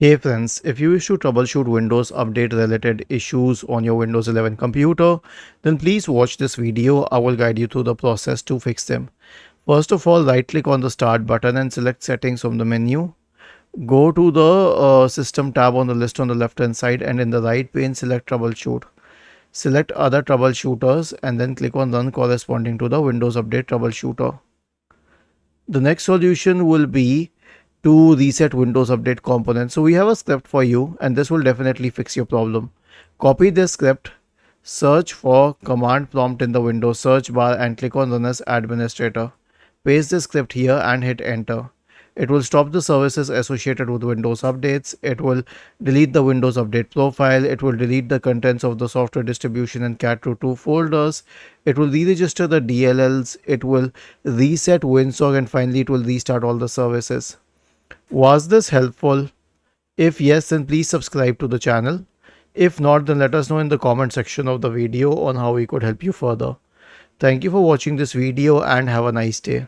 Hey friends, if you wish to troubleshoot Windows Update related issues on your Windows 11 computer, then please watch this video. I will guide you through the process to fix them. First of all, right click on the Start button and select Settings from the menu. Go to the System tab on the list on the left hand side, and in the right pane select Troubleshoot. Select Other Troubleshooters and then click on Run corresponding to the Windows Update Troubleshooter. The next solution will be to reset Windows Update component. So we have a script for you, and this will definitely fix your problem. Copy this script, search for command prompt in the Windows search bar and click on Run as Administrator. Paste the script here and hit enter. It will stop the services associated with Windows updates. It will delete the Windows Update profile. It will delete the contents of the software distribution and cat2 folders. It will re-register the DLLs. It will reset WinSock, and finally it will restart all the services. Was this helpful? If yes, then please subscribe to the channel. If not, then let us know in the comment section of the video on how we could help you further. Thank you for watching this video and have a nice day.